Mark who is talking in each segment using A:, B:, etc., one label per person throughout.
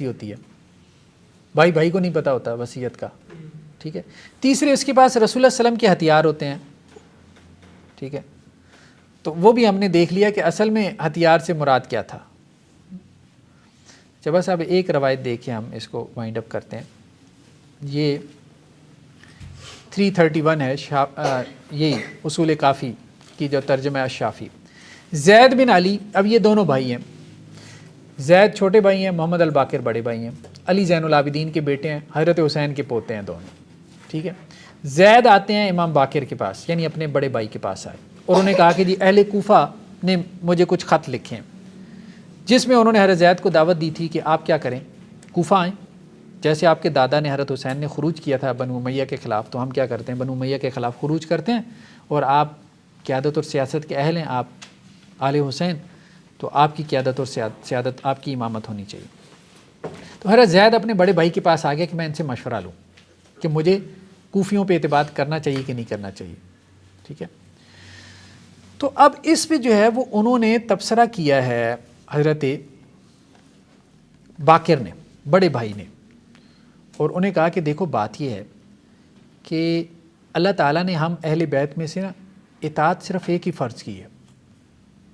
A: ہوتی ہے، بھائی بھائی کو نہیں پتہ ہوتا وصیت کا، ٹھیک ہے۔ تیسرے اس کے پاس رسول اللہ صلی اللہ علیہ وسلم کے ہتھیار ہوتے ہیں، ٹھیک ہے، تو وہ بھی ہم نے دیکھ لیا کہ اصل میں ہتھیار سے مراد کیا تھا۔ بس اب ایک روایت دیکھیں، ہم اس کو وائنڈ اپ کرتے ہیں۔ یہ 331 ہے، یہی اصول کافی کی جو ترجمہ ہے شافی۔ زید بن علی، اب یہ دونوں بھائی ہیں، زید چھوٹے بھائی ہیں، محمد الباقر بڑے بھائی ہیں، علی زین العابدین کے بیٹے ہیں، حضرت حسین کے پوتے ہیں دونوں، ٹھیک ہے۔ زید آتے ہیں امام باقر کے پاس، یعنی اپنے بڑے بھائی کے پاس آئے اور انہوں نے کہا کہ جی اہل کوفہ نے مجھے کچھ خط لکھے ہیں، جس میں انہوں نے حضرت زید کو دعوت دی تھی کہ آپ کیا کریں، کوفہ آئیں، جیسے آپ کے دادا نے حضرت حسین نے خروج کیا تھا بنو امیہ کے خلاف، تو ہم کیا کرتے ہیں، بنو امیہ کے خلاف خروج کرتے ہیں، اور آپ قیادت اور سیاست کے اہل ہیں، آپ آل حسین، تو آپ کی قیادت اور سیادت، آپ کی امامت ہونی چاہیے۔ تو حضرت زید اپنے بڑے بھائی کے پاس آ گیا کہ میں ان سے مشورہ لوں کہ مجھے کوفیوں پہ اعتماد کرنا چاہیے کہ نہیں کرنا چاہیے، ٹھیک ہے۔ تو اب اس پہ جو ہے وہ انہوں نے تبصرہ کیا ہے حضرت باقر نے، بڑے بھائی نے، اور انہیں کہا کہ دیکھو بات یہ ہے کہ اللہ تعالیٰ نے ہم اہل بیت میں سے نا اطاعت صرف ایک ہی فرض کی ہے،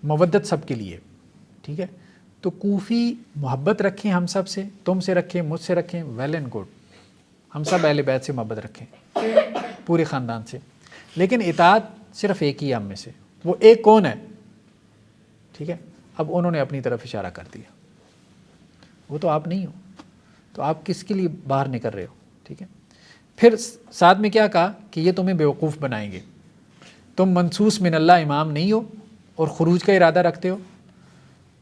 A: مودت سب کے لیے، ٹھیک ہے۔ تو کوفی محبت رکھیں ہم سب سے، تم سے رکھیں، مجھ سے رکھیں، ویل اینڈ گڈ، ہم سب اہل بیت سے محبت رکھیں، پورے خاندان سے، لیکن اطاعت صرف ایک ہی ہم میں سے، وہ ایک کون ہے، ٹھیک ہے۔ اب انہوں نے اپنی طرف اشارہ کر دیا، وہ تو آپ نہیں ہو، تو آپ کس کے لیے باہر نکل رہے ہو، ٹھیک ہے۔ پھر ساتھ میں کیا کہا کہ یہ تمہیں بیوقوف بنائیں گے، تم منصوص من اللہ امام نہیں ہو اور خروج کا ارادہ رکھتے ہو،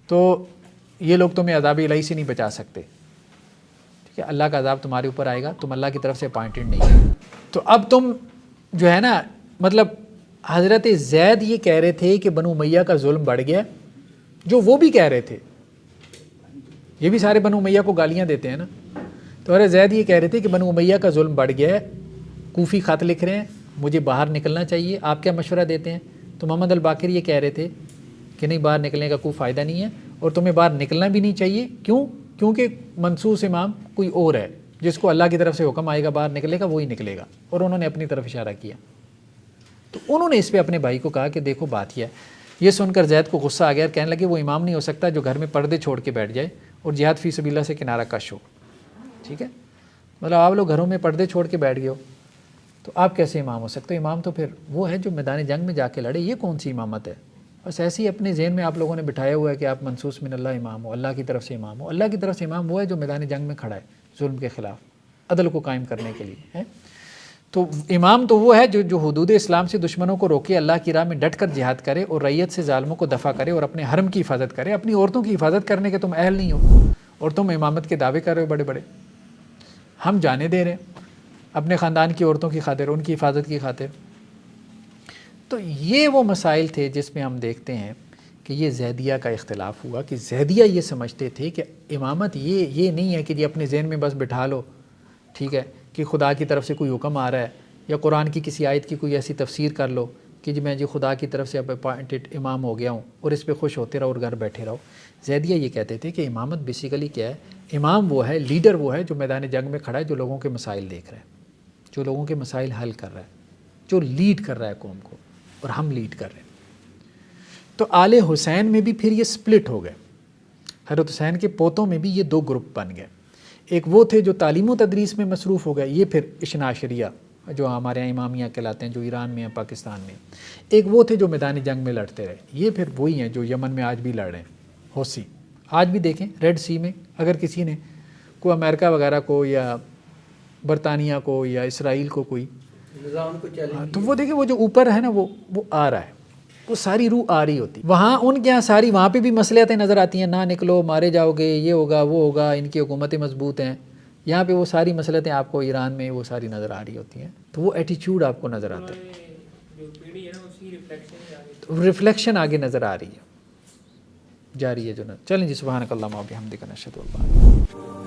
A: تو یہ لوگ تمہیں عذاب الہی سے نہیں بچا سکتے، ٹھیک ہے، اللہ کا عذاب تمہارے اوپر آئے گا، تم اللہ کی طرف سے اپوائنٹڈ نہیں ہو۔ تو اب تم جو ہے نا، مطلب حضرت زید یہ کہہ رہے تھے کہ بنو امیہ کا ظلم بڑھ گیا، جو وہ بھی کہہ رہے تھے، یہ بھی سارے بنو امیہ کو گالیاں دیتے ہیں نا، تو حضرت زید یہ کہہ رہے تھے کہ بنو امیہ کا ظلم بڑھ گیا ہے، کوفی خط لکھ رہے ہیں، مجھے باہر نکلنا چاہیے، آپ کیا مشورہ دیتے ہیں؟ تو محمد الباقر یہ کہہ رہے تھے کہ نہیں، باہر نکلنے کا کوئی فائدہ نہیں ہے، اور تمہیں باہر نکلنا بھی نہیں چاہیے، کیوں؟ کیونکہ منصوص امام کوئی اور ہے، جس کو اللہ کی طرف سے حکم آئے گا باہر نکلے گا وہی نکلے گا، اور انہوں نے اپنی طرف اشارہ کیا۔ تو انہوں نے اس پہ اپنے بھائی کو کہا کہ دیکھو بات یہ ہے۔ یہ سن کر زید کو غصہ آ گیا، کہنے لگے وہ امام نہیں ہو سکتا جو گھر میں پردے چھوڑ کے بیٹھ جائے اور جہاد فی سبیل اللہ سے کنارہ کش ہو، ٹھیک ہے، مطلب آپ لوگ گھروں میں پردے چھوڑ کے بیٹھ گئے ہو، تو آپ کیسے امام ہو سکتے؟ امام تو پھر وہ ہے جو میدان جنگ میں جا کے لڑے، یہ کون سی امامت ہے؟ بس ایسے ہی اپنے ذہن میں آپ لوگوں نے بٹھایا ہوا ہے کہ آپ منصوص من اللہ امام ہو، اللہ کی طرف سے امام ہو۔ اللہ کی طرف سے امام وہ ہے جو میدان جنگ میں کھڑا ہے ظلم کے خلاف، عدل کو قائم کرنے کے لیے ہے۔ تو امام تو وہ ہے جو حدود اسلام سے دشمنوں کو روکے، اللہ کی راہ میں ڈٹ کر جہاد کرے اور ریت سے ظالموں کو دفع کرے اور اپنے حرم کی حفاظت کرے۔ اپنی عورتوں کی حفاظت کرنے کے تم اہل نہیں ہو، اور تم امامت کے دعوے کر رہے ہو بڑے بڑے، ہم جانے دے رہے ہیں اپنے خاندان کی عورتوں کی خاطر، ان کی حفاظت کی خاطر۔ تو یہ وہ مسائل تھے جس میں ہم دیکھتے ہیں کہ یہ زیدیہ کا اختلاف ہوا، کہ زیدیہ یہ سمجھتے تھے کہ امامت یہ نہیں ہے کہ یہ اپنے ذہن میں بس بٹھا لو، ٹھیک ہے، کہ خدا کی طرف سے کوئی حکم آ رہا ہے، یا قرآن کی کسی آیت کی کوئی ایسی تفسیر کر لو کہ جی میں خدا کی طرف سے اب اپوائنٹڈ امام ہو گیا ہوں اور اس پہ خوش ہوتے رہو اور گھر بیٹھے رہو۔ زیدیہ یہ کہتے تھے کہ امامت بیسیکلی کیا ہے؟ امام وہ ہے، لیڈر وہ ہے جو میدان جنگ میں کھڑا ہے، جو لوگوں کے مسائل دیکھ رہا ہے، جو لوگوں کے مسائل حل کر رہا ہے، جو لیڈ کر رہا ہے قوم کو، اور ہم لیڈ کر رہے ہیں۔ تو آل حسین میں بھی پھر یہ سپلٹ ہو گئے، حضرت حسین کے پوتوں میں بھی یہ دو گروپ بن گئے، ایک وہ تھے جو تعلیم و تدریس میں مصروف ہو گئے، یہ پھر اثنا عشریہ جو ہمارے یہاں امامیہ کہلاتے ہیں، جو ایران میں ہیں، پاکستان میں، ایک وہ تھے جو میدان جنگ میں لڑتے رہے، یہ پھر وہی ہیں جو یمن میں آج بھی لڑ رہے ہیں، حوثی۔ آج بھی دیکھیں ریڈ سی میں اگر کسی نے کوئی امریکہ وغیرہ کو یا برطانیہ کو یا اسرائیل کو کوئی
B: نظام کو چیلنج،
A: تو وہ دیکھیں وہ جو اوپر ہے نا وہ آ رہا ہے، وہ ساری روح آ رہی ہوتی، وہاں ان کے یہاں ساری وہاں پہ بھی مسئلے نظر آتی ہیں، نہ نکلو مارے جاؤ گے، یہ ہوگا وہ ہوگا، ان کی حکومتیں مضبوط ہیں، یہاں پہ وہ ساری مسئلتیں آپ کو ایران میں وہ ساری نظر آ رہی ہوتی ہیں، تو وہ ایٹیچیوڈ آپ کو نظر آتا ہے، ریفلیکشن آگے نظر آ رہی ہے، جاری ہے جو چلیں جی، سبحانک اللہم و بحمدک، نشہد ان لا الہ الا انت۔